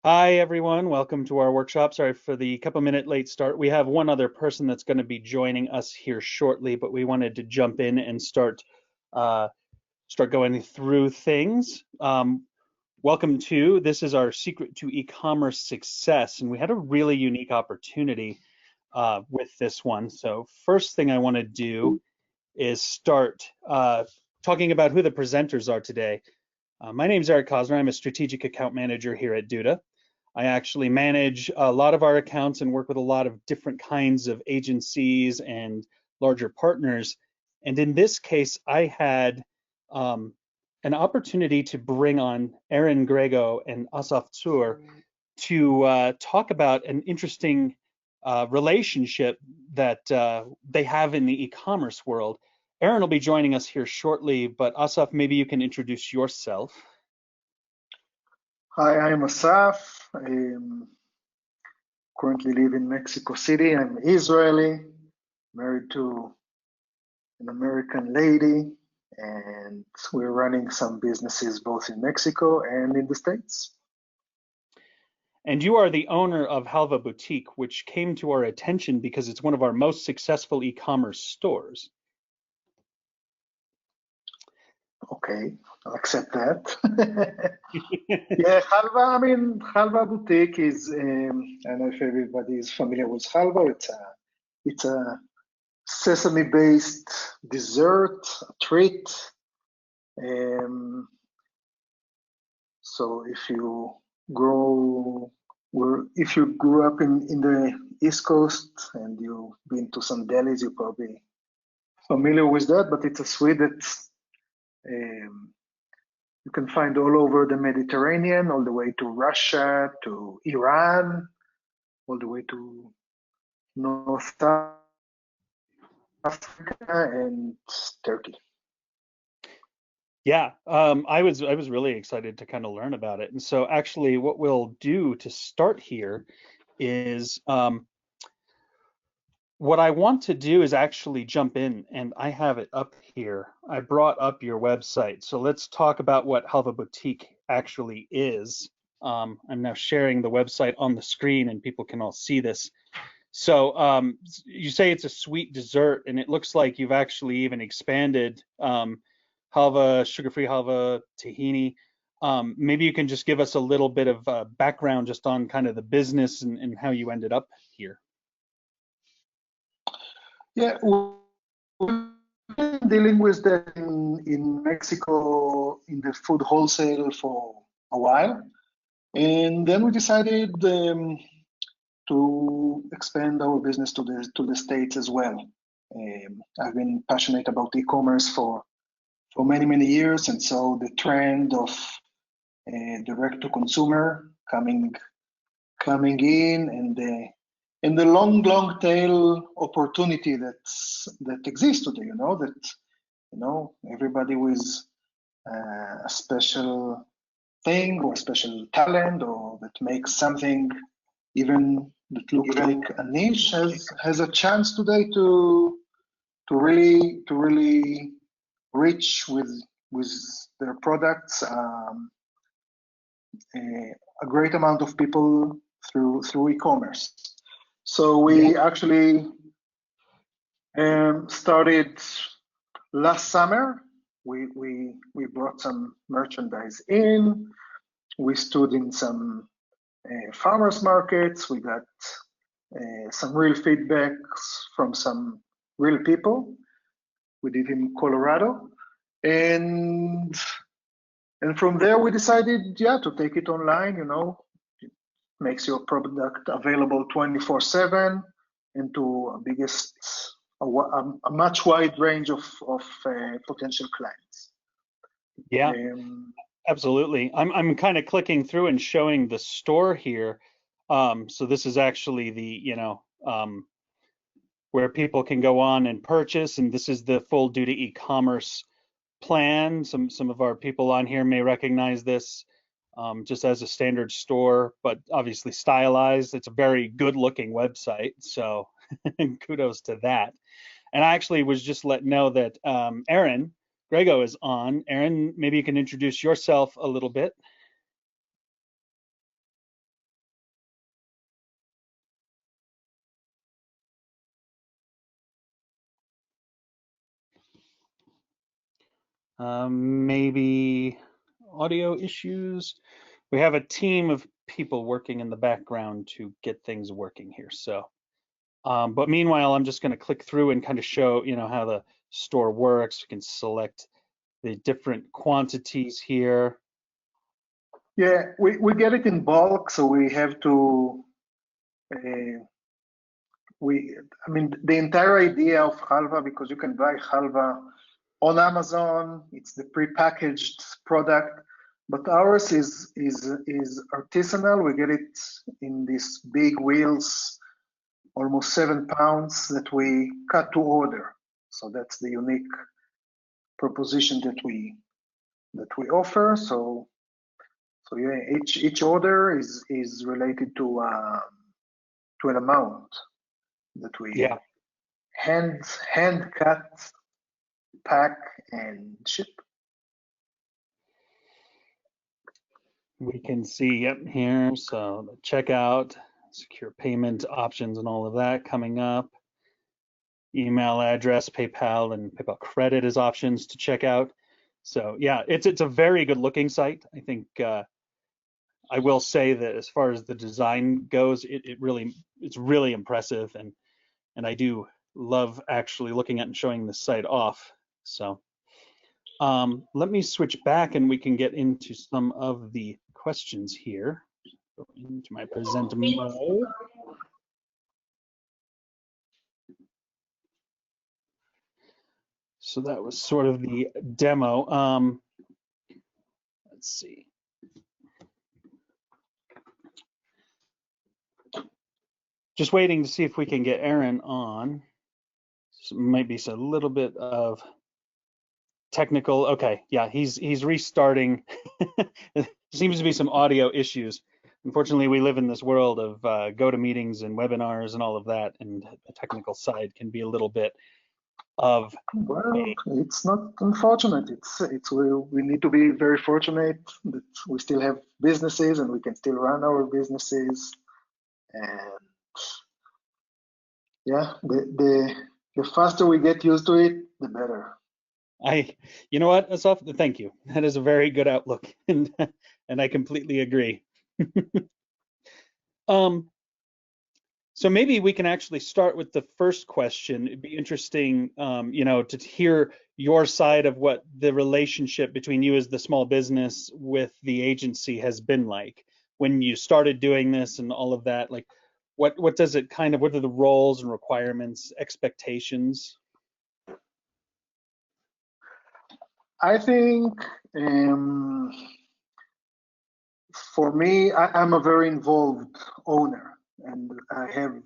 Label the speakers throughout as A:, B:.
A: Hi, everyone. Welcome to our workshop. Sorry for the couple-minute late start. We have one other person that's going to be joining us here shortly, but we wanted to jump in and uh, start going through things. Welcome to this is our secret to e-commerce success, and we had a really unique opportunity with this one. So first thing I want to do is start talking about who the presenters are today. My name is Eric Cosner. I'm a strategic account manager here at Duda. I actually manage a lot of our accounts and work with a lot of different kinds of agencies and larger partners. And in this case, I had um, an opportunity to bring on Aaron Grego and Asaf Tsur to talk about an interesting relationship that they have in the e-commerce world. Aaron will be joining us here shortly, but Asaf, maybe you can introduce yourself.
B: Hi, I'm Asaf. I currently live in Mexico City. I'm Israeli, married to an American lady, and we're running some businesses both in Mexico and in the States.
A: And you are the owner of Halva Boutique, which came to our attention because it's one of our most successful e-commerce stores.
B: Okay, I'll accept that. Yeah, Halva Boutique is, I don't know if everybody is familiar with Halva. It's a sesame-based dessert, a treat. Um, So if you grew up in the East Coast and you've been to some delis, you're probably familiar with that. But it's a sweet that um, you can find all over the Mediterranean, all the way to Russia, to Iran, all the way to North Africa and Turkey.
A: Yeah, I was really excited to kind of learn about it. And so actually what we'll do to start here is what I want to do is actually jump in, and I have it up here. I brought up your website. So let's talk about what Halva Boutique actually is. I'm now sharing the website on the screen and people can all see this. So you say it's a sweet dessert, and it looks like you've actually even expanded halva, sugar-free halva, tahini. Maybe you can just give us a little bit of background just on kind of the business and how you ended up here.
B: Yeah, we've been dealing with that in Mexico in the food wholesale for a while. And then we decided to expand our business to the States as well. I've been passionate about e-commerce for many years, and so the trend of direct to consumer coming in, and the long tail opportunity that exists today. Everybody with a special thing or special talent or that makes something even that looks like a niche has a chance today to really reach with their products a great amount of people through e-commerce. So
A: Yeah.
B: we actually started last summer. We brought some merchandise in. We stood in some farmers markets. We got some real feedbacks from some real people. We did in Colorado, and from there we decided, to take it online. It makes your product available 24/7 and to a much wide range of potential clients.
A: Yeah,
B: Um,
A: absolutely. I'm kind of clicking through and showing the store here. So this is actually the where people can go on and purchase, and this is the full Duda e-commerce plan. Some of our people on here may recognize this just as a standard store, but obviously stylized. It's a very good looking website, so kudos to that. And I actually was just let know that Aaron Grego is on. Aaron, maybe you can introduce yourself a little bit. Maybe audio issues. We have a team of people working in the background to get things working here. So, but meanwhile, I'm just going to click through and kind of show, how the store works. We can select the different quantities here.
B: Yeah, we get it in bulk, so we have to. The entire idea of Halva, because you can buy Halva on Amazon, it's the prepackaged product, but ours is artisanal. We get it in these big wheels, almost 7 pounds, that we cut to order. So that's the unique proposition that we offer. So yeah, each order is related to an amount that we hand cut, pack, and ship.
A: We can see here, so the checkout, secure payment options and all of that coming up. Email address, PayPal, and PayPal credit as options to check out. So yeah, it's a very good looking site. I think I will say that as far as the design goes, it's really impressive, and I do love actually looking at and showing the site off. So let me switch back and we can get into some of the questions here. Go into my present mode. So that was sort of the demo. Let's see. Just waiting to see if we can get Aaron on. So might be a little bit of technical. Okay, yeah, he's restarting. There seems to be some audio issues. Unfortunately, we live in this world of GoToMeetings and webinars and all of that, and the technical side can be a little bit of.
B: Well, it's not unfortunate. We need to be very fortunate that we still have businesses and we can still run our businesses. And yeah, the faster we get used to it, the better.
A: You know what, Asaf? Thank you. That is a very good outlook, and I completely agree. So maybe we can actually start with the first question. It'd be interesting, to hear your side of what the relationship between you as the small business with the agency has been like when you started doing this and all of that. Like, what does it kind of? What are the roles and requirements, expectations?
B: I think for me, I'm a very involved owner, and I have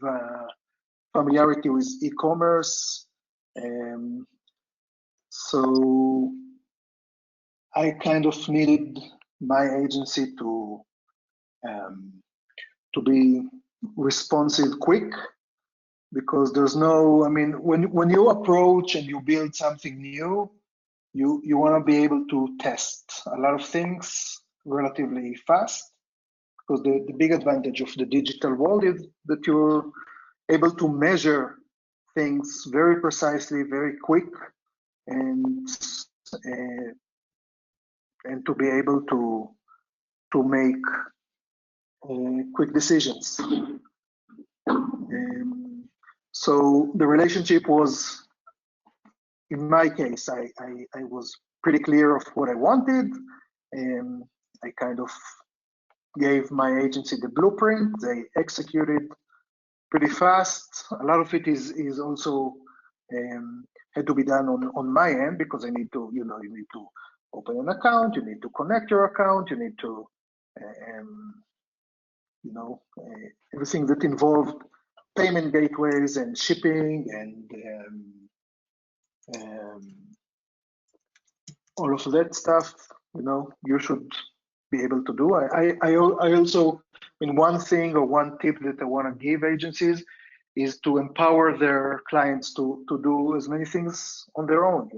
B: familiarity with e-commerce. So I kind of needed my agency to be responsive quick, because there's no, when you approach and you build something new, you want to be able to test a lot of things relatively fast, because the big advantage of the digital world is that you're able to measure things very precisely, very quick, and to be able to make quick decisions. So the relationship was, in my case, I was pretty clear of what I wanted, and I kind of gave my agency the blueprint. They executed pretty fast. A lot of it is also had to be done on my end, because I need to, you need to open an account, you need to connect your account, you need to, everything that involved payment gateways and shipping and all of that stuff. You should be able to do. I also, one thing or one tip that I want to give agencies is to empower their clients to do as many things on their own.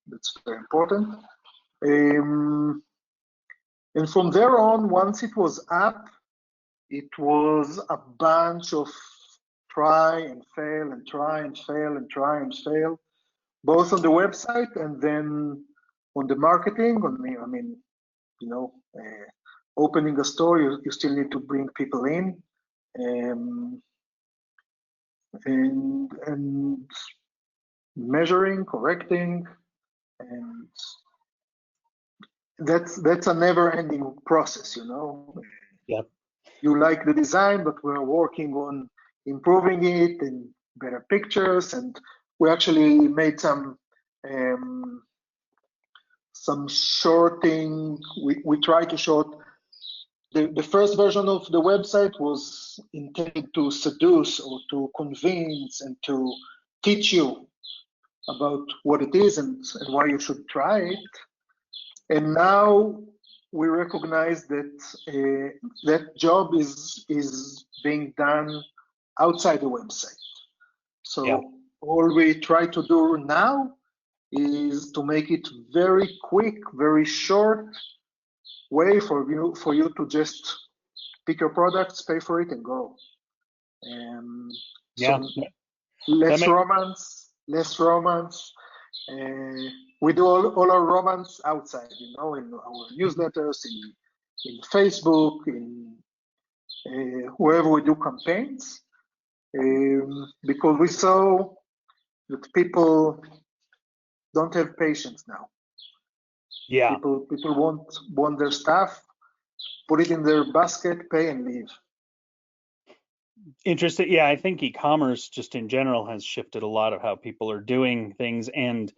B: That's very important. And from there on, once it was up, it was a bunch of try and fail and try and fail and try and fail. both on the website and then on the marketing. I mean, opening a store, you still need to bring people in, and measuring, correcting, and that's a never-ending process.
A: Yeah.
B: You like the design, but we're working on improving it and better pictures, and we actually made some shorting. We try to short. The first version of the website was intended to seduce or to convince and to teach you about what it is and why you should try it. And now we recognize that that job is being done outside the website. So all we try to do now is to make it very quick, very short way for you to just pick your products, pay for it, and go.
A: Yeah.
B: So less romance. We do all our romance outside, in our newsletters, in Facebook, in wherever we do campaigns, because we saw that people don't have patience now.
A: Yeah.
B: People want their stuff, put it in their basket, pay, and leave.
A: Interesting. Yeah, I think e-commerce just in general has shifted a lot of how people are doing things, and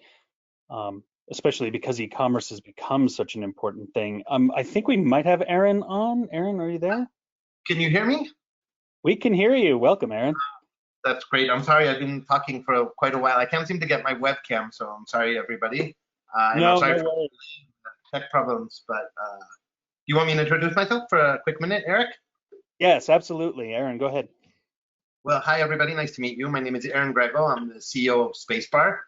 A: especially because e-commerce has become such an important thing. I think we might have Aaron on. Aaron, are you there?
C: Can you hear me?
A: We can hear you. Welcome, Aaron.
C: That's great. I'm sorry, I've been talking for quite a while. I can't seem to get my webcam, so I'm sorry, everybody.
A: No
C: sorry
A: worries.
C: for tech problems, but you want me to introduce myself for a quick minute, Eric?
A: Yes, absolutely. Aaron, go ahead.
C: Well, hi, everybody. Nice to meet you. My name is Aaron Grego. I'm the CEO of space.bar.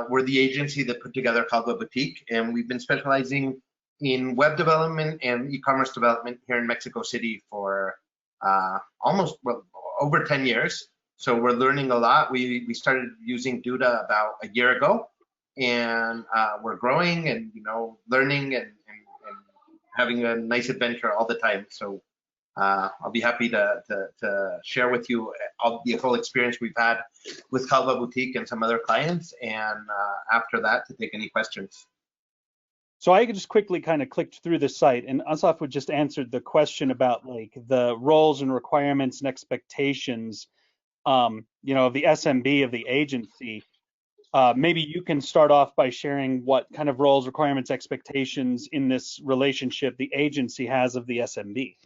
C: We're the agency that put together Halva Boutique, and we've been specializing in web development and e-commerce development here in Mexico City for over 10 years. So we're learning a lot. We started using Duda about a year ago, and we're growing and learning and having a nice adventure all the time. So I'll be happy to share with you all the full experience we've had with Halva Boutique and some other clients, and after that to take any questions.
A: So I just quickly kind of clicked through the site, and Asaf would just answered the question about like the roles and requirements and expectations, of the SMB of the agency. Maybe you can start off by sharing what kind of roles, requirements, expectations in this relationship the agency has of the SMB.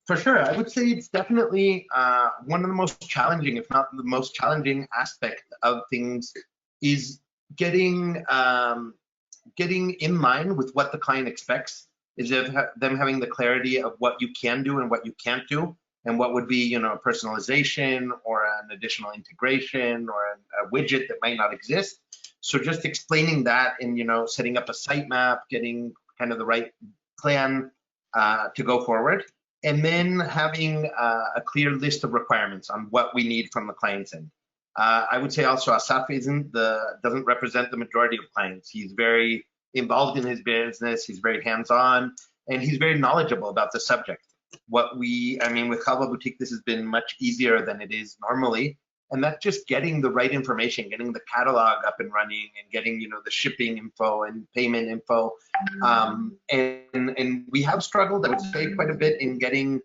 C: For sure, I would say it's definitely one of the most challenging, if not the most challenging aspect of things, is getting in line with what the client expects, is them having the clarity of what you can do and what you can't do, and what would be, a personalization or an additional integration or a widget that might not exist. So just explaining that and, setting up a sitemap, getting kind of the right plan to go forward, and then having a clear list of requirements on what we need from the client's end. I would say also Asaf doesn't represent the majority of clients. He's very involved in his business, he's very hands-on, and he's very knowledgeable about the subject. With Halva Boutique, this has been much easier than it is normally, and that's just getting the right information, getting the catalog up and running, and getting the shipping info and payment info. And we have struggled, I would say, quite a bit in getting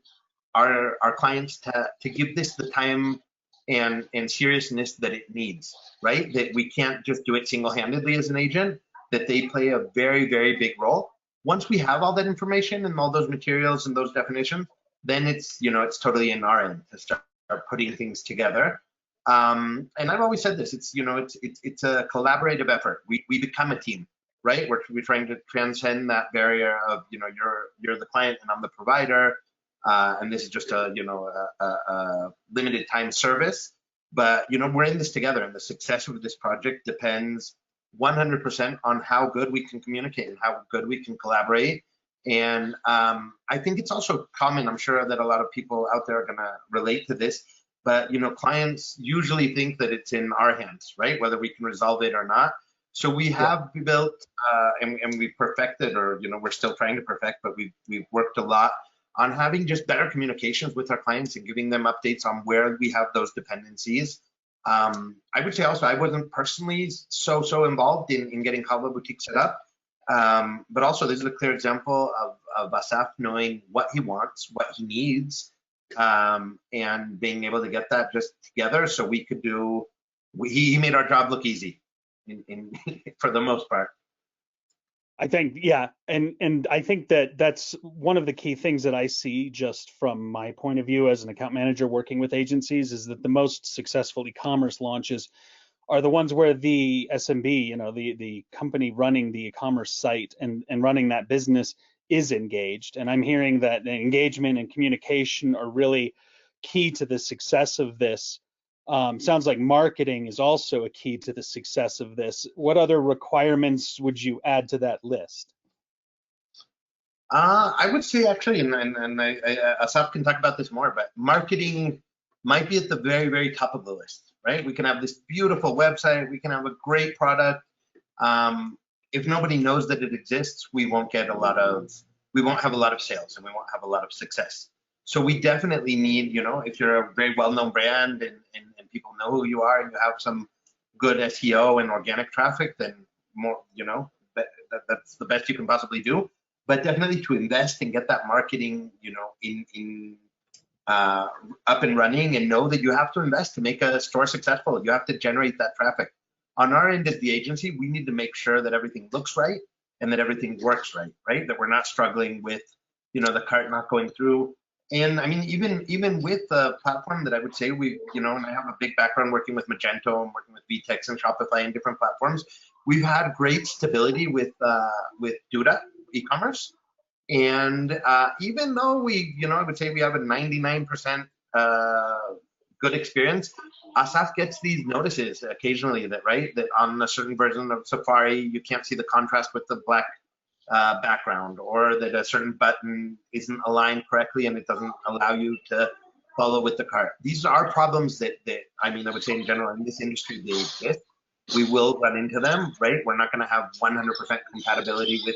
C: our clients to give this the time and seriousness that it needs, right? That we can't just do it single-handedly as an agent, that they play a very, very big role. Once we have all that information and all those materials and those definitions, then it's totally in our end to start putting things together. And I've always said this, it's a collaborative effort. We become a team, right? We're trying to transcend that barrier of you're the client and I'm the provider, and this is just a limited time service. But we're in this together, and the success of this project depends 100% on how good we can communicate and how good we can collaborate. And I think it's also common, I'm sure that a lot of people out there are going to relate to this, but clients usually think that it's in our hands, right? Whether we can resolve it or not. So we have built and we perfected, or we're still trying to perfect, but we've worked a lot on having just better communications with our clients and giving them updates on where we have those dependencies. I would say also I wasn't personally so involved in getting Halva Boutique set up, but also this is a clear example of Asaf knowing what he wants, what he needs, and being able to get that just together so we could do. He made our job look easy, for the most part.
A: I think, yeah, and I think that's one of the key things that I see just from my point of view as an account manager working with agencies, is that the most successful e-commerce launches are the ones where the SMB, the company running the e-commerce site and running that business is engaged. And I'm hearing that engagement and communication are really key to the success of this. Sounds like marketing is also a key to the success of this. What other requirements would you add to that list?
C: I would say actually, and Asaf can talk about this more, but marketing might be at the very, very top of the list, right? We can have this beautiful website, we can have a great product. If nobody knows that it exists, we won't have a lot of sales, and we won't have a lot of success. So we definitely need, if you're a very well-known brand and people know who you are and you have some good SEO and organic traffic, then more, that's the best you can possibly do. But definitely to invest and get that marketing, up and running, and know that you have to invest to make a store successful. You have to generate that traffic. On our end as the agency, we need to make sure that everything looks right and that everything works right? That we're not struggling with, the cart not going through. And I mean, even with the platform that I would say and I have a big background working with Magento and working with VTEX and Shopify and different platforms, we've had great stability with Duda eCommerce. And even though I would say we have a 99% good experience, Asaf gets these notices occasionally that on a certain version of Safari, you can't see the contrast with the black background, or that a certain button isn't aligned correctly and it doesn't allow you to follow with the cart. These are problems that I would say in general in this industry they exist. We will run into them, right? We're not going to have 100% compatibility with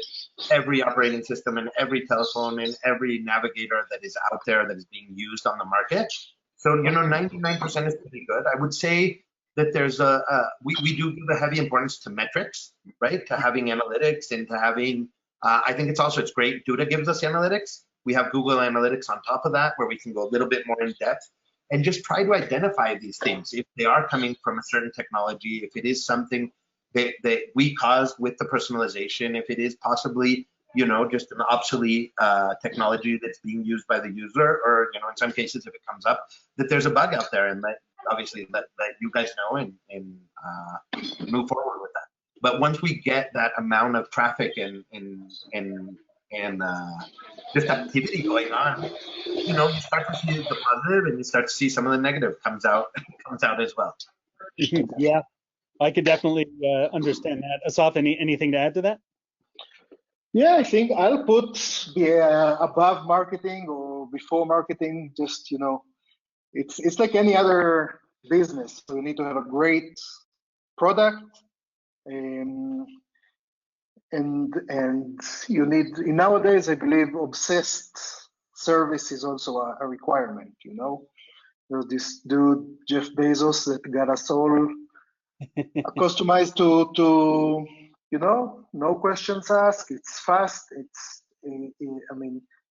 C: every operating system and every telephone and every navigator that is out there that is being used on the market. So 99% is pretty good. I would say that there's we do give a heavy importance to metrics, right? To having analytics and to having, I think it's great. Duda gives us analytics. We have Google Analytics on top of that, where we can go a little bit more in depth and just try to identify these things. If they are coming from a certain technology, if it is something that we caused with the personalization, if it is possibly, just an obsolete technology that's being used by the user, or, in some cases, if it comes up, that there's a bug out there, and that obviously that you guys know and move forward with that. But once we get that amount of traffic and just activity going on, you start to see the positive, and you start to see some of the negative comes out as well.
A: Yeah, I could definitely understand that. Asaf, anything to add to that?
B: Yeah, I think I'll put above marketing or before marketing. Just it's like any other business. So you need to have a great product, and you need, nowadays, I believe, obsessed service is also a requirement. There's this dude Jeff Bezos that got us all customized to no questions asked. It's fast. You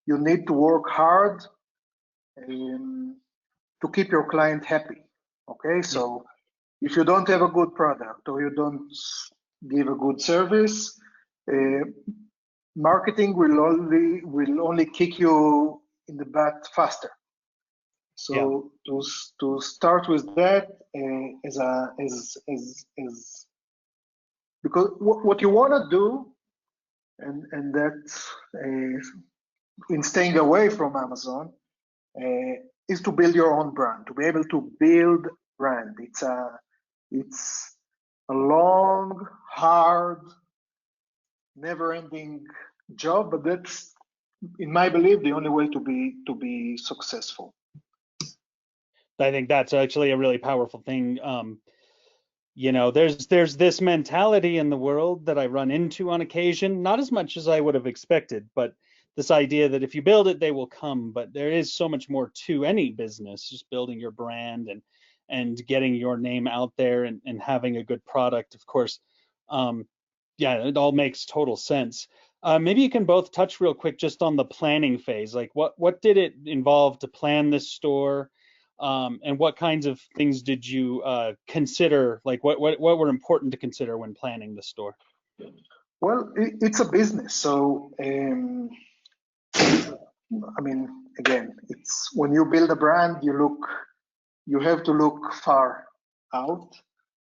B: need to work hard to keep your client happy. Okay, so if you don't have a good product or you don't give a good service, marketing will only kick you in the butt faster. So to start with that because what you want to do, and that's in staying away from Amazon, is to build your own brand. To be able to build brand, it's a long, hard, never-ending job, but that's, in my belief, the only way to be successful.
A: I think that's actually a really powerful thing. You know, there's this mentality in the world that I run into on occasion, not as much as I would have expected, but this idea that if you build it, they will come. But there is so much more to any business, just building your brand and getting your name out there and having a good product, of course. Yeah, it all makes total sense. Maybe you can both touch real quick just on the planning phase. Like what did it involve to plan this store? And what kinds of things did you consider? Like what were important to consider when planning the store?
B: Well, it's a business, so I mean, again, it's when you build a brand, you have to look far out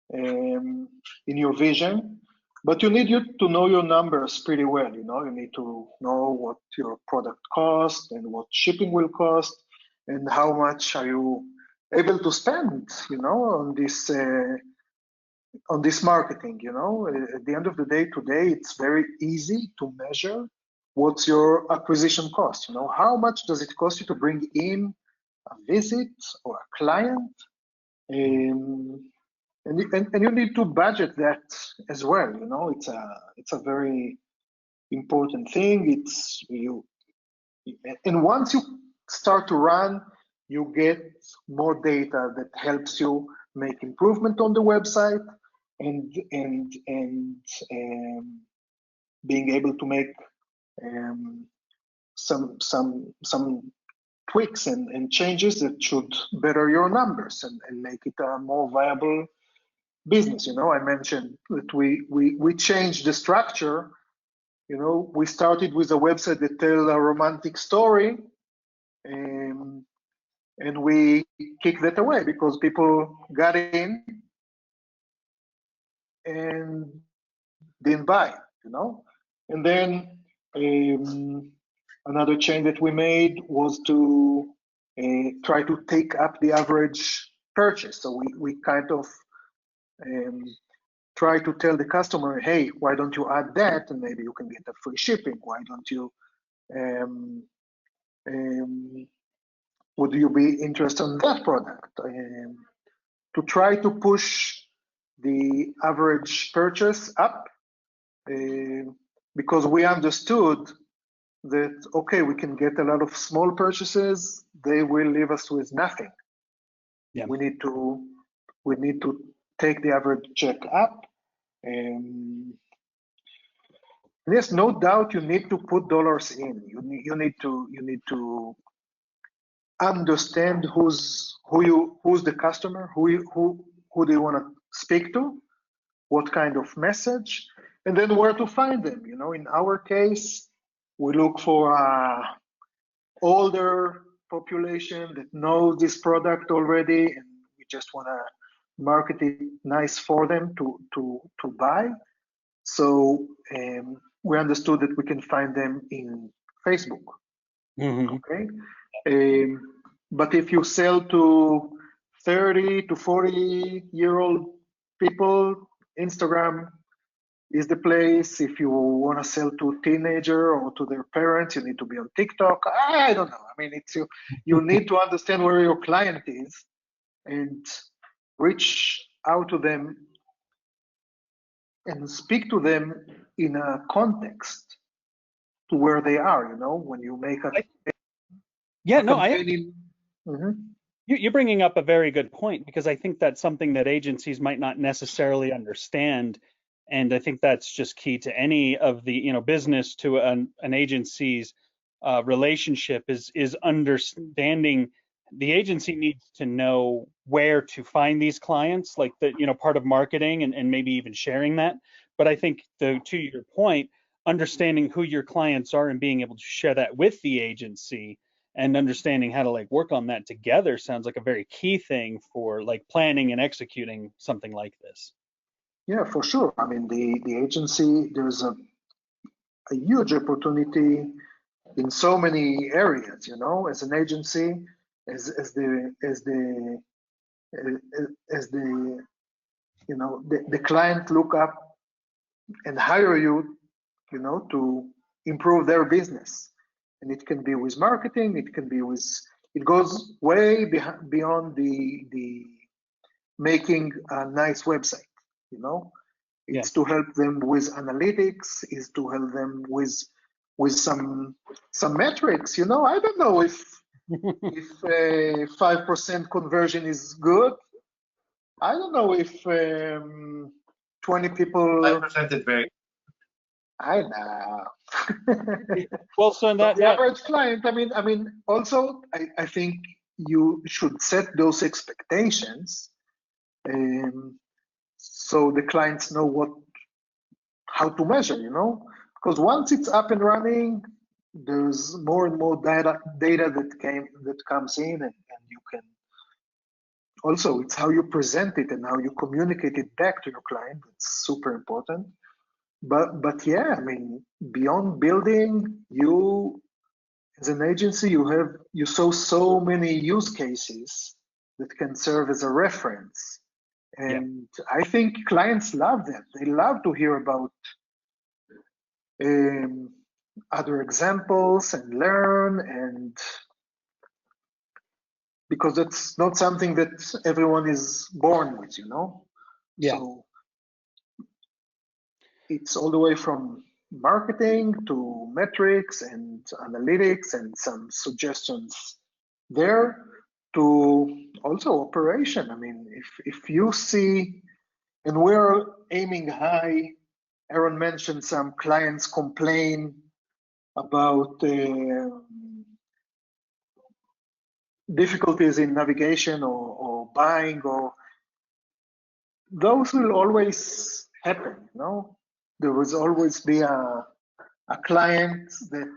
B: in your vision, but you need to know your numbers pretty well. You know, you need to know what your product costs and what shipping will cost, and how much are you able to spend, you know, on this marketing. You know, at the end of the day, today it's very easy to measure what's your acquisition cost. You know, how much does it cost you to bring in a visit or a client? And you need to budget that as well. You know, it's a very important thing. It's you, and once you start to run, you get more data that helps you make improvement on the website and being able to make um, some tweaks and changes that should better your numbers and make it a more viable business. You know, I mentioned that we changed the structure. You know, we started with a website that tells a romantic story, and we kicked that away because people got in and didn't buy. You know, and then another change that we made was to try to take up the average purchase. So we kind of try to tell the customer, hey, why don't you add that, and maybe you can get a free shipping. Why don't you would you be interested in that product? To try to push the average purchase up, because we understood that, okay, we can get a lot of small purchases, they will leave us with nothing.
A: Yeah.
B: We need to take the average check up. Yes, no doubt you need to put dollars in. You need to understand who's the customer, who do you want to speak to, what kind of message, and then where to find them. You know, in our case, we look for a older population that knows this product already, and we just want to market it nice for them to buy. So we understood that we can find them in Facebook.
A: Mm-hmm.
B: Okay. But if you sell to 30 to 40-year-old people, Instagram is the place. If you want to sell to a teenager or to their parents, you need to be on TikTok. I don't know. I mean, it's you need to understand where your client is and reach out to them and speak to them in a context to where they are. You know, when you make a campaign.
A: You're bringing up a very good point, because I think that's something that agencies might not necessarily understand, and I think that's just key to any of the business to an agency's relationship is understanding. The agency needs to know where to find these clients, like part of marketing and maybe even sharing that. But I think to your point, understanding who your clients are and being able to share that with the agency and understanding how to work on that together sounds like a very key thing for planning and executing something like this.
B: Yeah, for sure. I mean, the agency, there's a huge opportunity in so many areas. You know, as an agency, as the the client look up and hire you, to improve their business. And it can be with marketing, it can be with it goes way beyond the making a nice website, you know. It's to help them with analytics, is to help them with some metrics, you know. I don't know if 5% conversion is good. I don't know if 20 people.
C: 5% is very.
B: I know.
A: Well, so in that,
B: the average client, I mean, also, I think you should set those expectations, so the clients know how to measure, you know, because once it's up and running, there's more and more data that comes in, and you can also, it's how you present it and how you communicate it back to your client. It's super important. But yeah, I mean, beyond building, you as an agency, you saw so many use cases that can serve as a reference. And I think clients love that. They love to hear about other examples and learn, and because it's not something that everyone is born with, you know. So it's all the way from marketing to metrics and analytics and some suggestions there, to also operation. I mean, if you see, and we're aiming high, Aaron mentioned some clients complain about difficulties in navigation or buying, or those will always happen, you know. There will always be a client that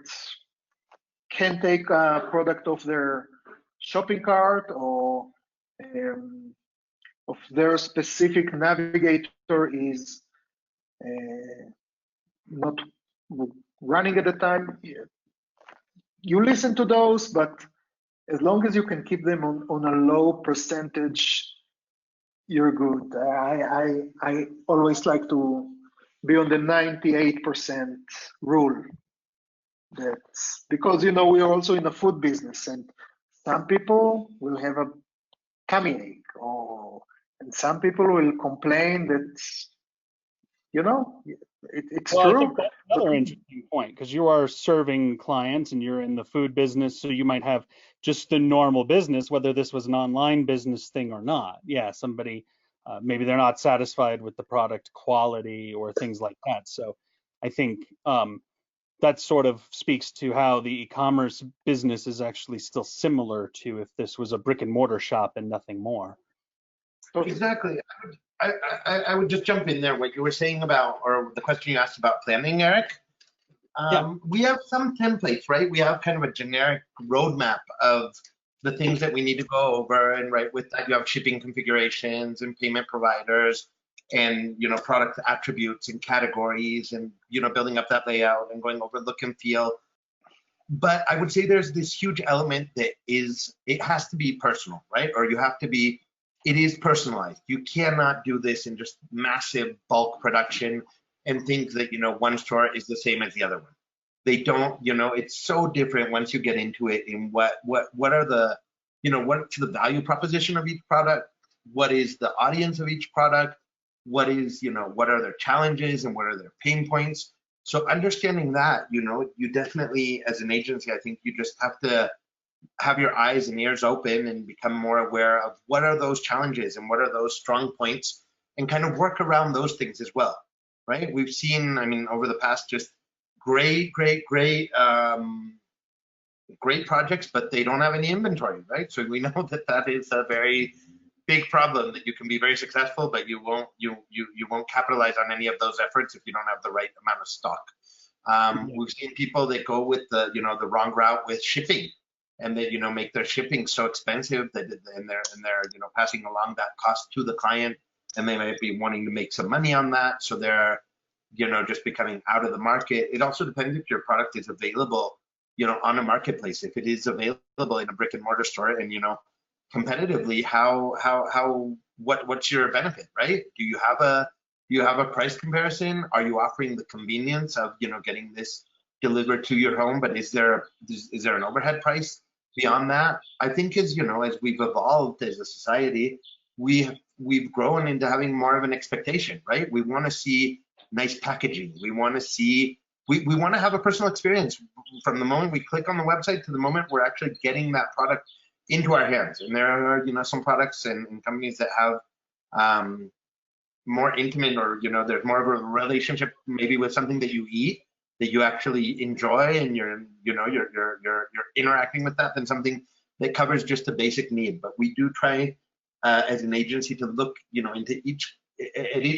B: can take a product off their shopping cart, or of their specific navigator is not running at the time. You listen to those, but as long as you can keep them on a low percentage, you're good. I always like to be on the 98% rule. That's because, you know, we are also in the food business, and some people will have a tummy ache, and some people will complain that, you know, it's
A: well,
B: true.
A: I think that's another interesting point, because you are serving clients and you're in the food business, so you might have just the normal business, whether this was an online business thing or not. Yeah, somebody, maybe they're not satisfied with the product quality or things like that. So I think that sort of speaks to how the e-commerce business is actually still similar to if this was a brick and mortar shop and nothing more.
C: Exactly. I would just jump in there. What you were saying about, or the question you asked about planning, Eric. We have some templates, right? We have kind of a generic roadmap of the things that we need to go over, and right with that, you have shipping configurations and payment providers, and, you know, product attributes and categories, and, you know, building up that layout and going over look and feel. But I would say there's this huge element that it has to be personal, right? Or it is personalized. You cannot do this in just massive bulk production and think that, you know, one store is the same as the other one. They don't, you know, it's so different once you get into it. In what are the, you know, what's the value proposition of each product? What is the audience of each product? What is, you know, what are their challenges and what are their pain points? So understanding that, you know, you definitely, as an agency, I think you just have to have your eyes and ears open and become more aware of what are those challenges and what are those strong points, and kind of work around those things as well, right? We've seen, I mean, over the past, just great projects, but they don't have any inventory, right? So we know that is a very big problem, that you can be very successful, but you won't capitalize on any of those efforts if you don't have the right amount of stock. We've seen people that go with the, you know, the wrong route with shipping, and they, you know, make their shipping so expensive that and they're you know, passing along that cost to the client, and they might be wanting to make some money on that, so they're, you know, just becoming out of the market. It also depends if your product is available, you know, on a marketplace. If it is available in a brick and mortar store, and, you know, competitively, what's your benefit, right? Do you have a price comparison? Are you offering the convenience of, you know, getting this delivered to your home, but is there an overhead price beyond that, I think as as we've evolved as a society, we've grown into having more of an expectation, right? We want to see nice packaging. We want to see we want to have a personal experience from the moment we click on the website to the moment we're actually getting that product into our hands. And there are some products and companies that have more intimate, or there's more of a relationship maybe with something that you eat that you actually enjoy, and you're interacting with that, than something that covers just a basic need. But we do try as an agency to look into each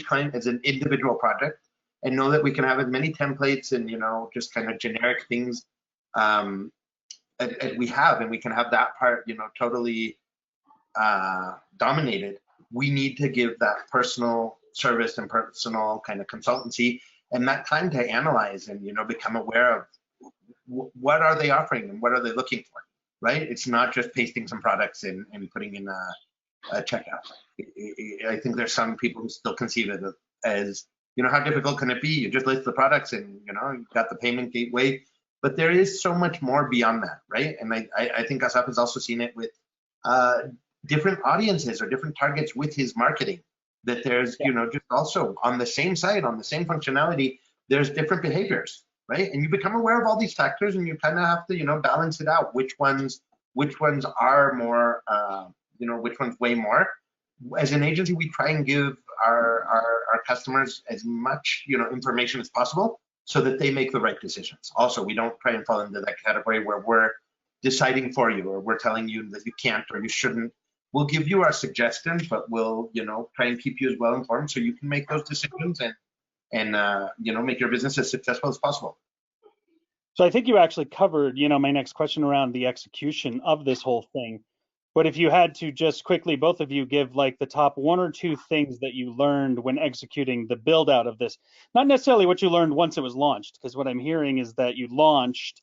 C: client as an individual project, and know that we can have as many templates and just kind of generic things as we have, and we can have that part totally dominated. We need to give that personal service and personal kind of consultancy and that time to analyze and become aware of what are they offering and what are they looking for, right? It's not just pasting some products and putting in a checkout. I think there's some people who still conceive it as how difficult can it be? You just list the products and you've got the payment gateway, but there is so much more beyond that, right? And I think Asaf has also seen it with different audiences or different targets with his marketing, that there's just also on the same site, on the same functionality, there's different behaviors, right? And you become aware of all these factors, and you kind of have to balance it out, which ones are more which ones weigh more. As an agency, we try and give our customers as much information as possible so that they make the right decisions. Also, we don't try and fall into that category where we're deciding for you, or we're telling you that you can't or you shouldn't. We'll give you our suggestions, but we'll try and keep you as well informed so you can make those decisions and make your business as successful as possible.
A: So I think you actually covered my next question around the execution of this whole thing. But if you had to just quickly, both of you, give like the top one or two things that you learned when executing the build out of this, not necessarily what you learned once it was launched, because what I'm hearing is that you launched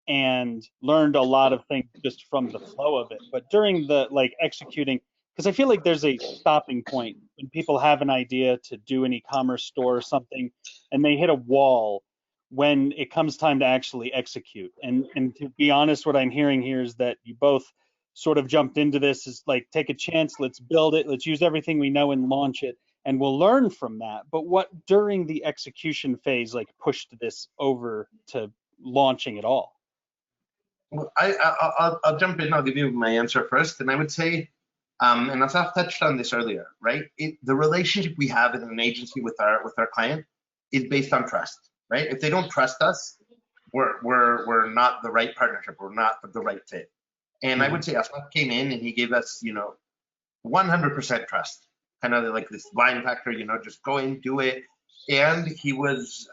A: and learned a lot of things just from the flow of it. But during the executing, because I feel like there's a stopping point when people have an idea to do an e-commerce store or something, and they hit a wall when it comes time to actually execute. And to be honest, what I'm hearing here is that you both sort of jumped into this is like, take a chance, let's build it, let's use everything we know and launch it, and we'll learn from that. But what during the execution phase pushed this over to launching it all?
C: Well, I'll jump in. I'll give you my answer first, and I would say, and Asaf touched on this earlier, right? The relationship we have in an agency with our client is based on trust, right? If they don't trust us, we're not the right partnership. We're not the right fit. And I would say Asaf came in and he gave us, 100% trust, kind of like this blind factor, just go in, do it. And he's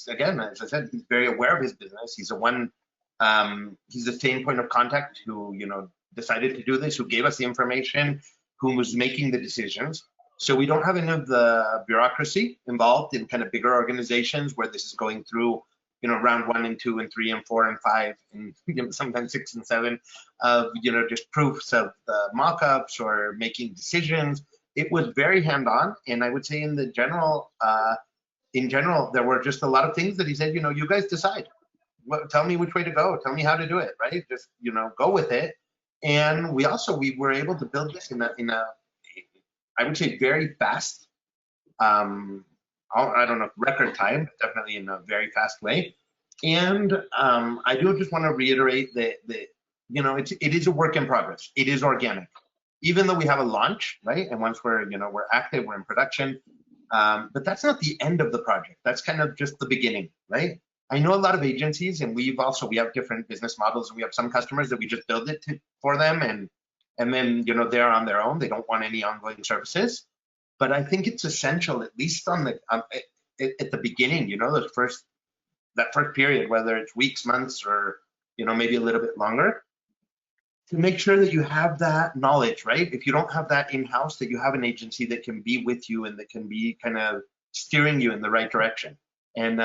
C: again, as I said, he's very aware of his business. He's he's the same point of contact who, decided to do this, who gave us the information, who was making the decisions. So we don't have any of the bureaucracy involved in kind of bigger organizations where this is going through round 1 and 2 and 3 and 4 and 5 and sometimes 6 and 7 of just proofs of the mock-ups or making decisions. It was very hand-on, and I would say in general there were just a lot of things that he said, you guys decide. Tell me which way to go. Tell me how to do it, right? Just go with it. And we were able to build this in a I would say very fast. I don't know, record time, but definitely in a very fast way. And I do just want to reiterate that it is a work in progress. It is organic, even though we have a launch, right? And once we're active, we're in production. But that's not the end of the project. That's kind of just the beginning, right? I know a lot of agencies, and we have different business models, and we have some customers that we just build it for them, and then they're on their own. They don't want any ongoing services. But I think it's essential, at least at the beginning, that first period, whether it's weeks, months, or maybe a little bit longer, to make sure that you have that knowledge, right? If you don't have that in-house, that you have an agency that can be with you and that can be kind of steering you in the right direction. And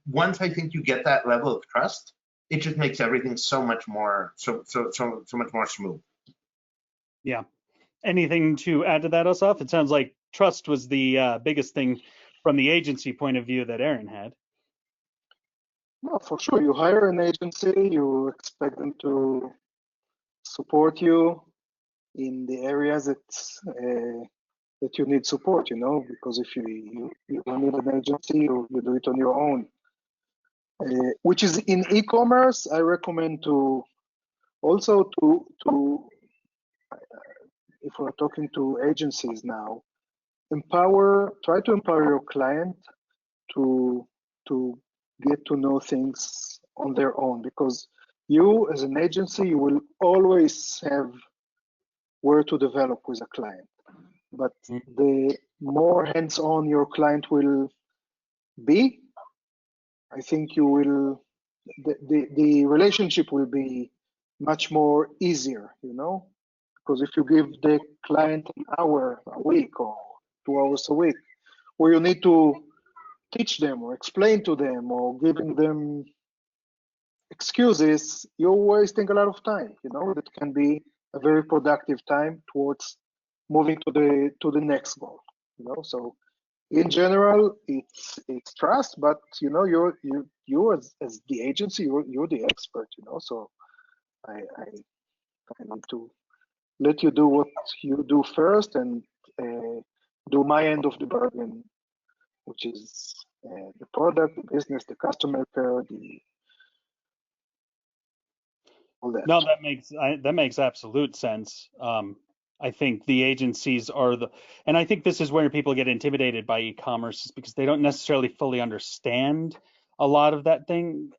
C: once I think you get that level of trust, it just makes everything so much more much more smooth.
A: Yeah. Anything to add to that, Asaf? It sounds like trust was the biggest thing from the agency point of view that Aaron had.
B: No, for sure. You hire an agency, you expect them to support you in the areas that you need support, because if you don't need an agency, you do it on your own. Which is in e-commerce, I recommend to also if we're talking to agencies now, try to empower your client to get to know things on their own, because you as an agency, you will always have where to develop with a client. But the more hands-on your client will be, I think the relationship will be much more easier, because if you give the client an hour a week or 2 hours a week, where you need to teach them or explain to them or giving them excuses, you're wasting a lot of time, that can be a very productive time towards moving to the next goal, so in general, it's trust, but you as the agency, you're the expert, so I need to let you do what you do first and do my end of the bargain, which is the product, the business, the customer care, all that.
A: No, that makes absolute sense. I think the agencies are and I think this is where people get intimidated by e-commerce, is because they don't necessarily fully understand a lot of that thing,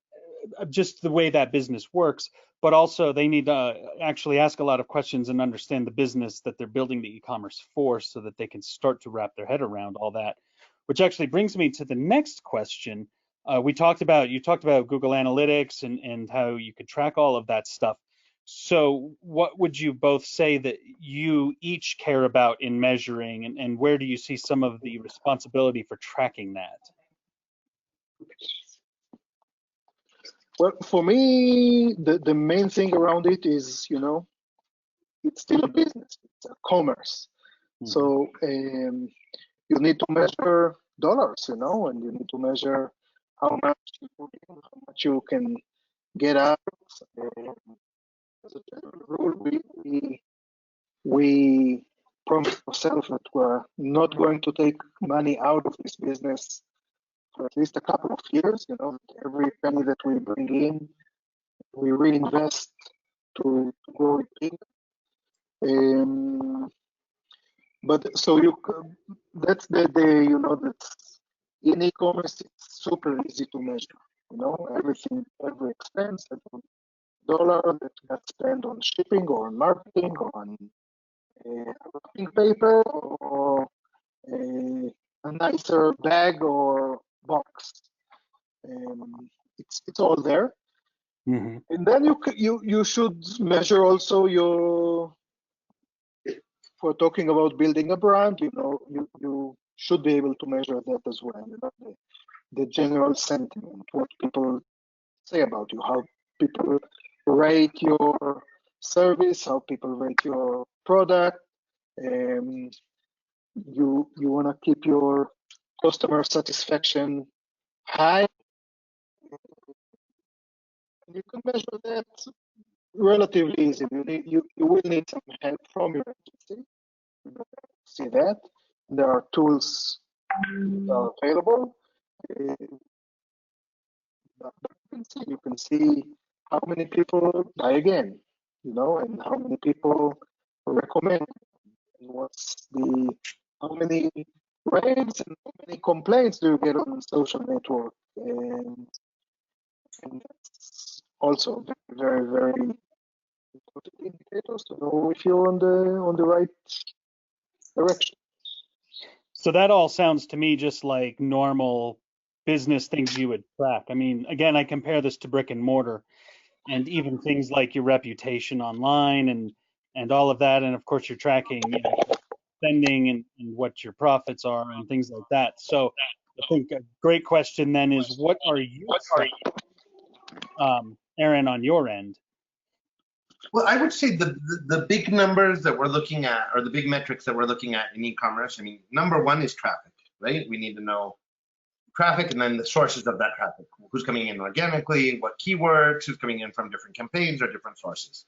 A: just the way that business works, but also they need to actually ask a lot of questions and understand the business that they're building the e-commerce for, so that they can start to wrap their head around all that. Which actually brings me to the next question. You talked about Google Analytics and how you could track all of that stuff. So what would you both say that you each care about in measuring, and where do you see some of the responsibility for tracking that?
B: Well, for me, the main thing around it is, it's still a business, it's a commerce. Mm-hmm. So you need to measure dollars, and you need to measure how much you can get out. As a general rule, we promise ourselves that we're not going to take money out of this business for at least a couple of years. Every penny that we bring in, we reinvest to grow it big. But so that's that's in e-commerce, it's super easy to measure. Everything, every expense, every dollar that got spent on shipping or on marketing or on wrapping paper or a nicer bag or box. It's all there. Mm-hmm. And then you should measure also if we're talking about building a brand, you should be able to measure that as well. The general sentiment, what people say about you, how people rate your service, how people rate your product. You want to keep your customer satisfaction high. You can measure that relatively easy. You will need some help from your agency. See that there are tools that are available. You can see how many people buy again, and how many people recommend, and how many rates and how many complaints do you get on social network, and that's also very, very important indicators to know if you're on the right direction.
A: So that all sounds to me just like normal business things you would track. I mean, again, I compare this to brick and mortar, and even things like your reputation online and all of that, and of course you're tracking spending and what your profits are and things like that. So I think a great question then is, what are you Aaron, on your end?
C: Well, I would say the big numbers that we're looking at, or the big metrics that we're looking at in e-commerce, I mean, number one is traffic, right? We need to know traffic and then the sources of that traffic. Who's coming in organically, what keywords, who's coming in from different campaigns or different sources.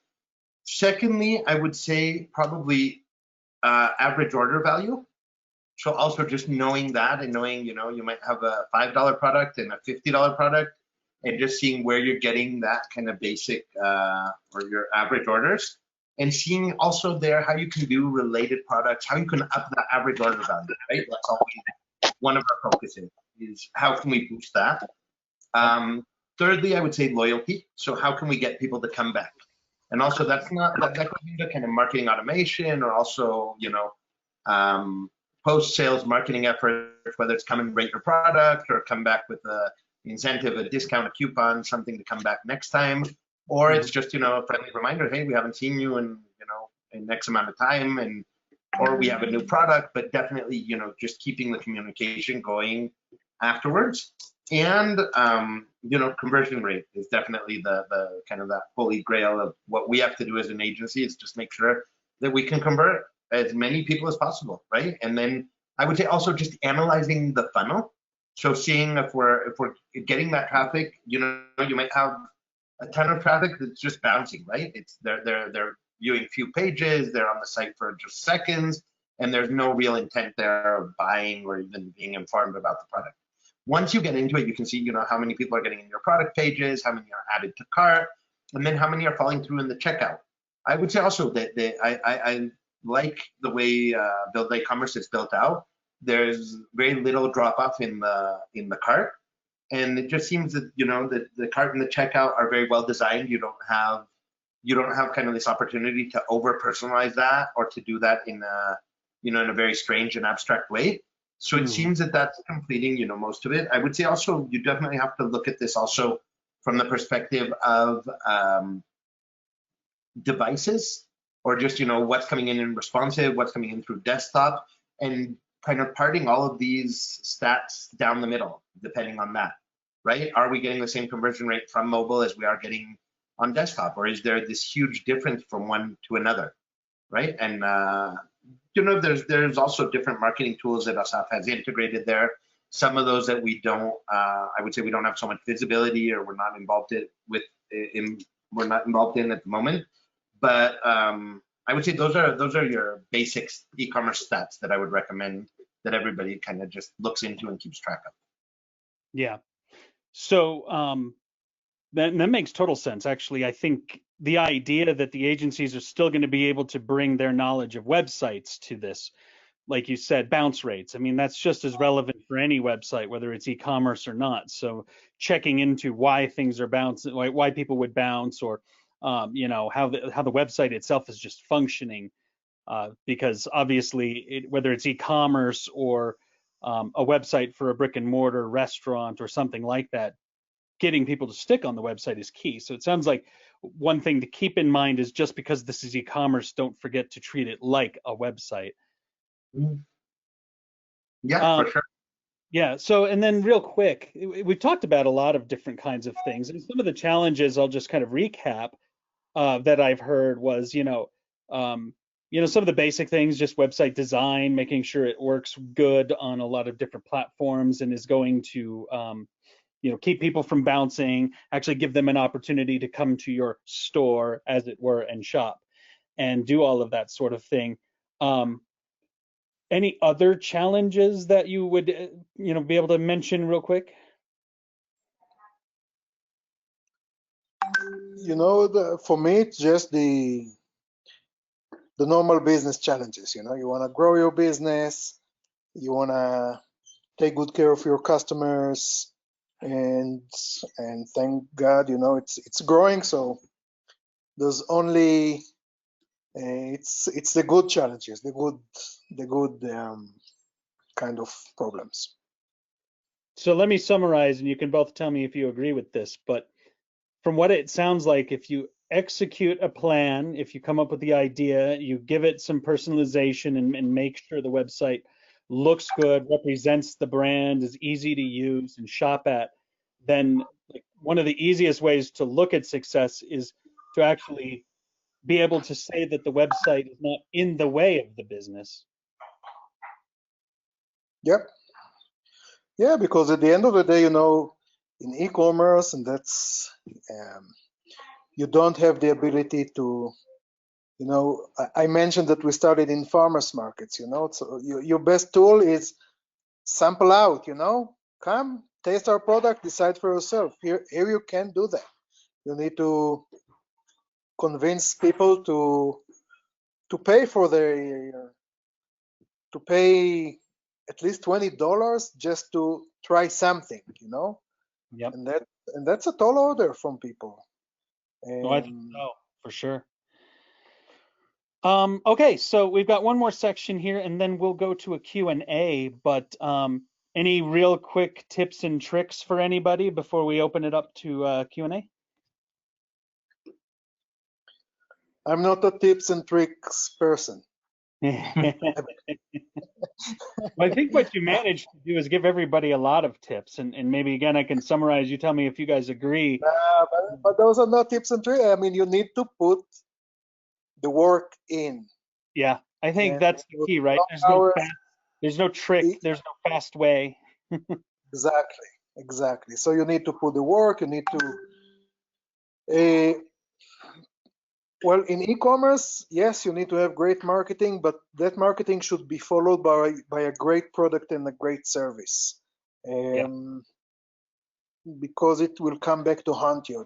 C: Secondly, I would say probably average order value. So also just knowing that and knowing, you know, you might have a $5 product and a $50 product, and just seeing where you're getting that kind of basic or your average orders, and seeing also there how you can do related products, how you can up that average order value, right? That's always one of our focuses, is how can we boost that? Thirdly, I would say loyalty. So how can we get people to come back? And also that goes into kind of marketing automation, or also, you know, post-sales marketing efforts, whether it's come and rate your product or come back with a incentive, a discount, a coupon, something to come back next time, or it's just, you know, a friendly reminder, hey, we haven't seen you in, you know, in X amount of time, and or we have a new product, but definitely, you know, just keeping the communication going afterwards. And you know, conversion rate is definitely the kind of that holy grail of what we have to do as an agency, is just make sure that we can convert as many people as possible, right? And then I would say also just analyzing the funnel. So seeing if we're getting that traffic, you know, you might have a ton of traffic that's just bouncing, right? It's they're viewing few pages, they're on the site for just seconds, and there's no real intent there of buying or even being informed about the product. Once you get into it, you can see, you know, how many people are getting in your product pages, how many are added to cart, and then how many are falling through in the checkout. I would say also that I like the way Build eCommerce is built out. There's very little drop off in the cart, and it just seems that, you know, that the cart and the checkout are very well designed. You don't have kind of this opportunity to over personalize that, or to do that in a, you know, in a very strange and abstract way. So it seems that that's completing, you know, most of it. I would say also you definitely have to look at this also from the perspective of devices, or just, you know, what's coming in responsive, what's coming in through desktop, and kind of parting all of these stats down the middle, depending on that, right? Are we getting the same conversion rate from mobile as we are getting on desktop, or is there this huge difference from one to another, right? And you know, there's also different marketing tools that Asaf has integrated there. Some of those that we don't, I would say we don't have so much visibility, or we're not involved in at the moment. But I would say those are your basics e-commerce stats that I would recommend that everybody kind of just looks into and keeps track of.
A: Yeah. So that makes total sense. Actually, I think the idea that the agencies are still going to be able to bring their knowledge of websites to this, like you said, bounce rates. I mean, that's just as relevant for any website, whether it's e-commerce or not. So checking into why things are bouncing, why people would bounce, or you know, how the website itself is just functioning, because obviously, whether it's e-commerce or a website for a brick and mortar restaurant or something like that, getting people to stick on the website is key. So it sounds like one thing to keep in mind is, just because this is e-commerce, don't forget to treat it like a website.
C: Yeah, for sure.
A: Yeah. So, and then real quick, we've talked about a lot of different kinds of things, and some of the challenges I'll just kind of recap that I've heard was, you know, some of the basic things, just website design, making sure it works good on a lot of different platforms and is going to, you know, keep people from bouncing, actually give them an opportunity to come to your store, as it were, and shop and do all of that sort of thing. Any other challenges that you would, you know, be able to mention real quick?
B: You know, for me, it's just the normal business challenges. You know, you want to grow your business, you want to take good care of your customers, and thank God, you know, it's growing. So there's only it's the good challenges, the good kind of problems.
A: So let me summarize, and you can both tell me if you agree with this. But from what it sounds like, if you execute a plan, if you come up with the idea, you give it some personalization, and make sure the website looks good, represents the brand, is easy to use and shop at, then one of the easiest ways to look at success is to actually be able to say that the website is not in the way of the business.
B: Yep. Yeah, because at the end of the day, you know, in e-commerce, and that's you don't have the ability to You know, I mentioned that we started in farmers markets, you know, so your best tool is sample out, you know, come taste our product, decide for yourself. Here you can't do that. You need to convince people to pay for to pay at least $20 just to try something, you know.
A: Yep.
B: And that's a tall order from people.
A: I think so, for sure. Okay, so we've got one more section here, and then we'll go to a Q&A. But any real quick tips and tricks for anybody before we open it up to Q&A?
B: I'm not a tips and tricks person.
A: Well, I think what you managed to do is give everybody a lot of tips, and maybe again I can summarize. You tell me if you guys agree.
B: But those are not tips and tricks. I mean, you need to put the work in.
A: Yeah, I think
B: And
A: that's the key, right? There's no trick, there's no fast way.
B: Exactly. So you need to put the work. You need to. Well, in e-commerce, yes, you need to have great marketing, but that marketing should be followed by a great product and a great service, because it will come back to haunt you.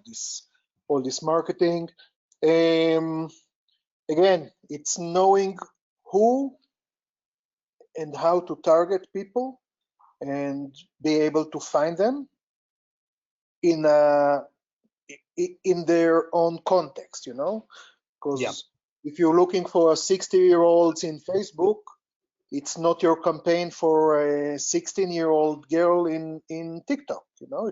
B: All this marketing. Again, it's knowing who and how to target people and be able to find them in their own context, you know. Because if you're looking for 60-year-olds in Facebook, it's not your campaign for a 16-year-old girl in TikTok. You know,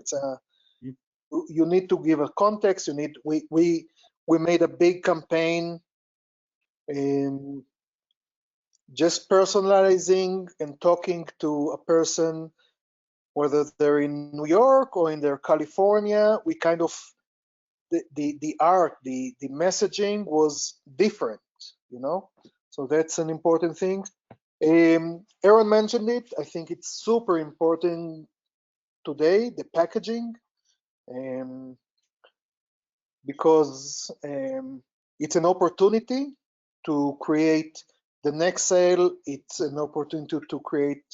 B: you need to give a context. We made a big campaign in just personalizing and talking to a person, whether they're in New York or in their California. We kind of the art, the messaging was different, you know. So that's an important thing. Aaron mentioned it. I think it's super important today, the packaging, because it's an opportunity to create the next sale. It's an opportunity to create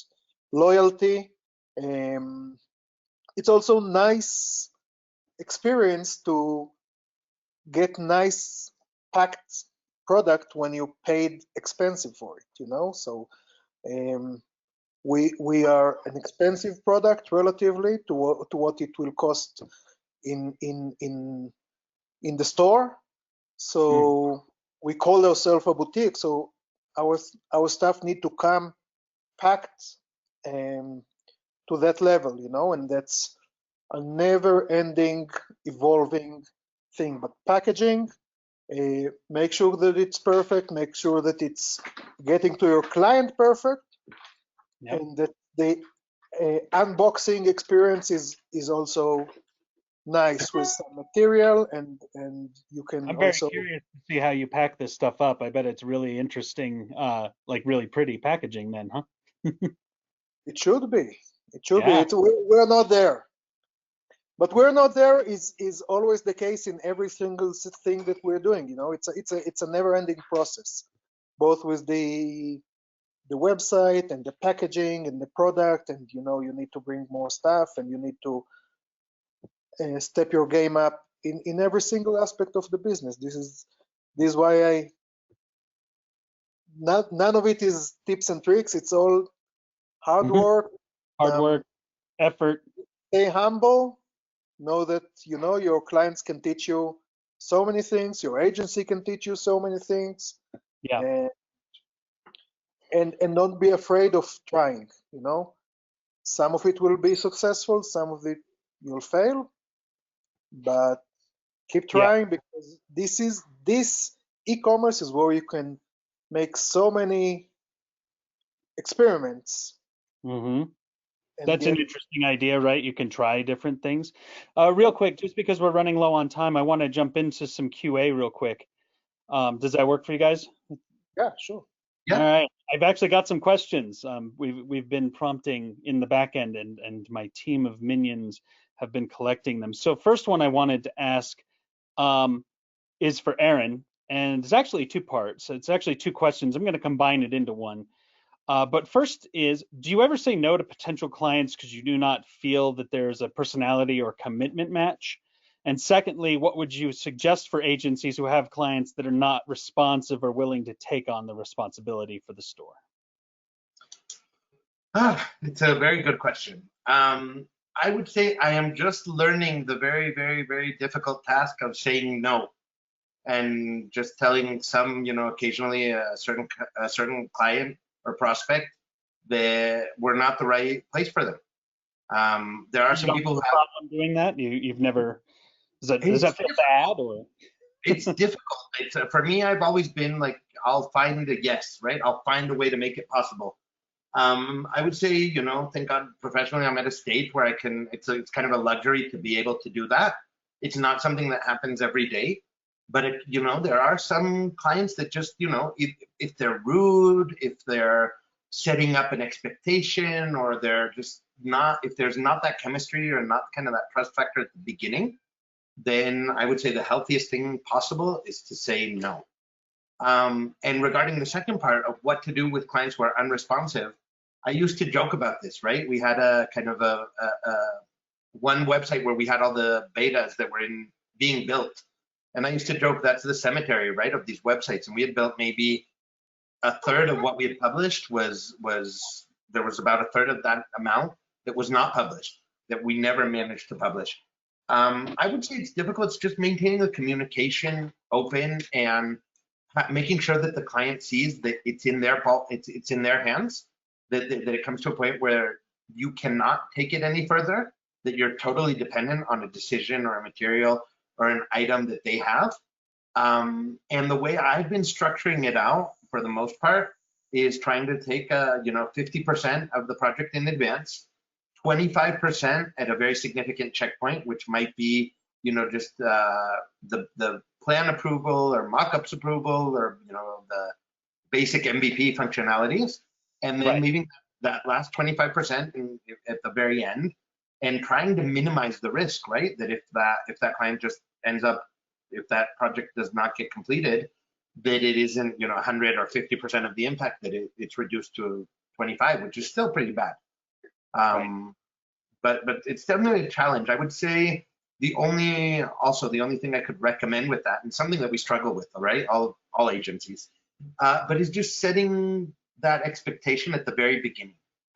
B: loyalty. It's also nice experience to get nice packed product when you paid expensive for it, you know. So we are an expensive product relatively to what it will cost in the store. So we call ourselves a boutique. So our staff need to come packed to that level, you know, and that's a never-ending, evolving thing. But packaging, make sure that it's perfect, make sure that it's getting to your client perfect, and that the unboxing experience is also nice with some material, and you can
A: I'm very
B: also.
A: curious to see how you pack this stuff up. I bet it's really interesting, like really pretty packaging then, huh?
B: It should be. We're not there. But we're not there is always the case in every single thing that we're doing. You know, it's a never-ending process, both with the website and the packaging and the product, and you know, you need to bring more staff and you need to step your game up in every single aspect of the business. This is why none of it is tips and tricks. It's all hard work.
A: Hard work, effort.
B: Stay humble. Know that, you know, your clients can teach you so many things. Your agency can teach you so many things.
A: Yeah.
B: And don't be afraid of trying. You know, some of it will be successful, some of it you'll fail, but keep trying, because this e-commerce is where you can make so many experiments.
A: That's an interesting idea, right? You can try different things. Real quick, just because we're running low on time, I want to jump into some QA real quick. Does that work for you guys?
B: Yeah, sure.
C: Yeah.
A: All right. I've actually got some questions. We've been prompting in the back end, and my team of minions have been collecting them. So first one I wanted to ask is for Aaron. and it's actually two parts. It's actually two questions. I'm going to combine it into one. But first is, do you ever say no to potential clients because you do not feel that there's a personality or commitment match? And secondly, what would you suggest for agencies who have clients that are not responsive or willing to take on the responsibility for the store?
C: It's a very good question. I would say I am just learning the very, very, very difficult task of saying no, and just telling some, occasionally a certain client or prospect that we're not the right place for them. There are some people who have
A: problem doing that. You've never. Does that feel bad or?
C: It's difficult. It's for me. I've always been like, I'll find a yes, right? I'll find a way to make it possible. I would say, thank God professionally, I'm at a stage where I can, it's kind of a luxury to be able to do that. It's not something that happens every day, but there are some clients that just, if they're rude, if they're setting up an expectation, or they're just not, if there's not that chemistry or not kind of that trust factor at the beginning, then I would say the healthiest thing possible is to say no. And regarding the second part of what to do with clients who are unresponsive, I used to joke about this, right? We had a kind of a one website where we had all the betas that were being built. And I used to joke that's the cemetery, right, of these websites. And we had built maybe a third of what we had published there was about a third of that amount that was not published, that we never managed to publish. I would say it's difficult. It's just maintaining the communication open and making sure that the client sees that it's in their hands, that it comes to a point where you cannot take it any further, that you're totally dependent on a decision or a material or an item that they have. And the way I've been structuring it out for the most part is trying to take 50% of the project in advance, 25% at a very significant checkpoint, which might be just the plan approval or mock-ups approval, or the basic MVP functionalities, and then leaving that last 25% at the very end, and trying to minimize the risk, right? That if that client just ends up, if that project does not get completed, that it isn't 100 or 50% of the impact, that it's reduced to 25, which is still pretty bad. But it's definitely a challenge. I would say the only thing I could recommend with that, and something that we struggle with, right, all agencies, but is just setting that expectation at the very beginning,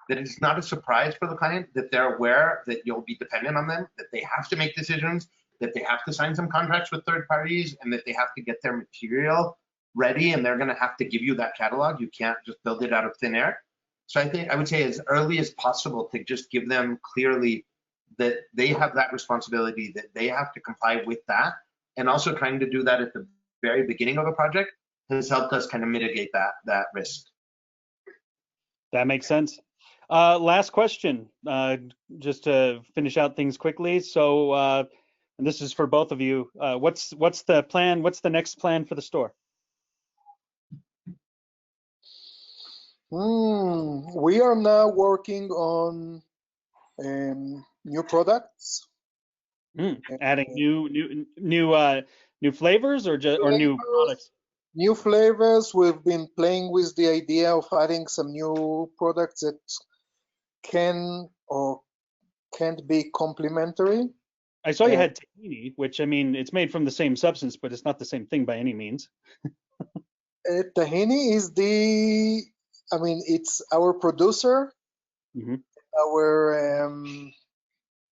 C: that it's not a surprise for the client, that they're aware that you'll be dependent on them, that they have to make decisions, that they have to sign some contracts with third parties, and that they have to get their material ready, and they're going to have to give you that catalog. You can't just build it out of thin air. So I would say as early as possible to just give them clearly that they have that responsibility, that they have to comply with that, and also trying to do that at the very beginning of a project has helped us kind of mitigate that risk.
A: That makes sense. Last question, just to finish out things quickly. So, and this is for both of you. What's the plan? What's the next plan for the store?
B: We are now working on new products.
A: Adding new flavors or new products?
B: New flavors. We've been playing with the idea of adding some new products that can or can't be complementary.
A: I saw you had tahini, which, I mean, it's made from the same substance, but it's not the same thing by any means.
B: Tahini is it's our producer, our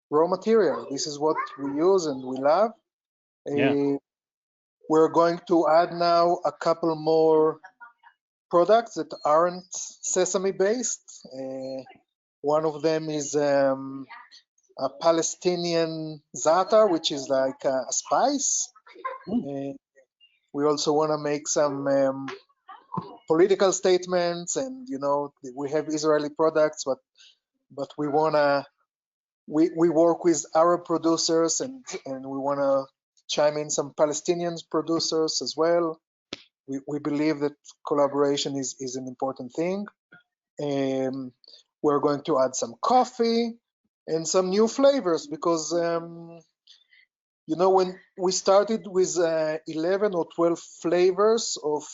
B: raw material. This is what we use and we love. We're going to add now a couple more products that aren't sesame based. One of them is a Palestinian za'atar, which is like a spice. We also want to make some political statements, and we have Israeli products, but we work with Arab producers, and we want to chime in some Palestinian producers as well. We believe that collaboration is an important thing. We're going to add some coffee and some new flavors, because you know, when we started with 11 or 12 flavors of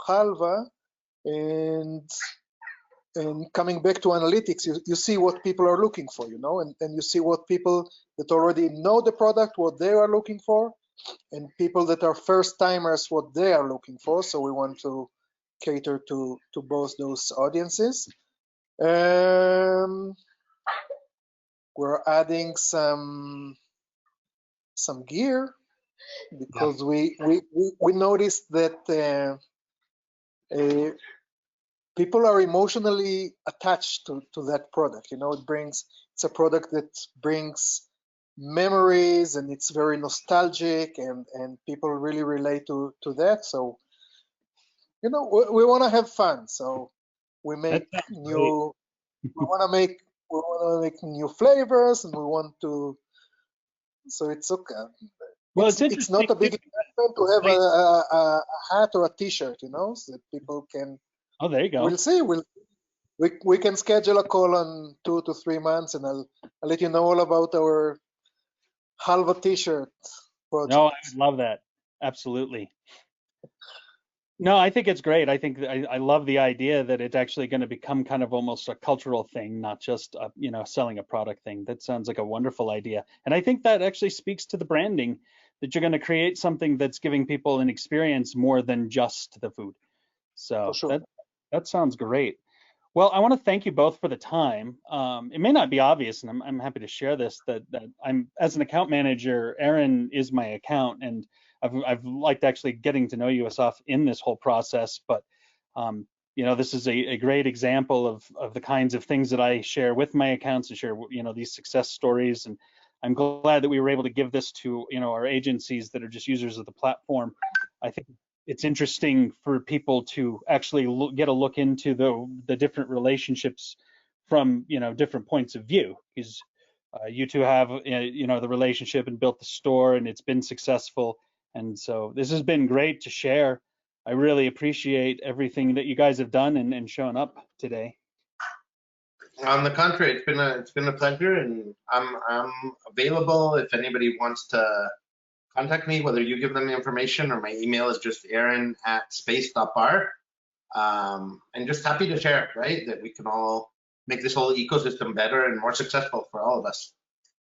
B: halva, and coming back to analytics, you see what people are looking for, you know, and you see what people that already know the product, what they are looking for, and people that are first timers, what they are looking for. So we want to cater to both those audiences. We're adding some gear because we noticed that people are emotionally attached to that product. You know, it's a product that brings memories, and it's very nostalgic, and people really relate to that. So, you know, we want to have fun. So we make new. We want to make new flavors, and we want to. So it's okay.
A: Well,
B: it's not a big investment to have a hat or a T-shirt, you know, so that people can.
A: Oh, there you go.
B: We'll see. We can schedule a call on 2 to 3 months, and I'll let you know all about our Halva T-shirt project.
A: No, I would love that. Absolutely. No, I think it's great. I think I love the idea that it's actually going to become kind of almost a cultural thing, not just you know, selling a product thing. That sounds like a wonderful idea, and I think that actually speaks to the branding, that you're going to create something that's giving people an experience more than just the food. So
B: sure.
A: that sounds great. Well, I want to thank you both for the time. It may not be obvious, and I'm happy to share this, that I'm, as an account manager, Aaron is my account, and I've liked actually getting to know you, Asaf, in this whole process. But you know, this is a great example of the kinds of things that I share with my accounts and share, you know, these success stories. And I'm glad that we were able to give this to, you know, our agencies that are just users of the platform. I think it's interesting for people to actually get a look into the different relationships from, you know, different points of view, because you two have, you know, the relationship and built the store, and it's been successful. And so this has been great to share. I really appreciate everything that you guys have done and shown up today.
C: On the contrary, it's been a pleasure, and I'm available if anybody wants to contact me, whether you give them the information or my email is just aaron@space.bar. And just happy to share, right? That we can all make this whole ecosystem better and more successful for all of us.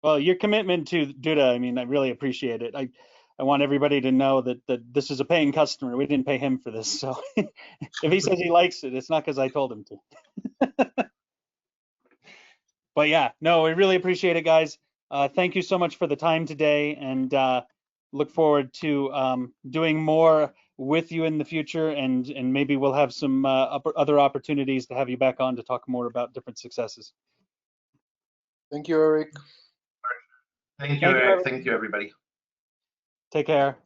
A: Well, your commitment to Duda, I mean, I really appreciate it. I want everybody to know that this is a paying customer. We didn't pay him for this. So if he says he likes it, it's not because I told him to. But yeah, no, we really appreciate it, guys. Thank you so much for the time today, and look forward to doing more with you in the future, and maybe we'll have some other opportunities to have you back on to talk more about different successes.
B: Thank you, Eric.
C: Thank you, Eric. Thank you, everybody.
A: Take care.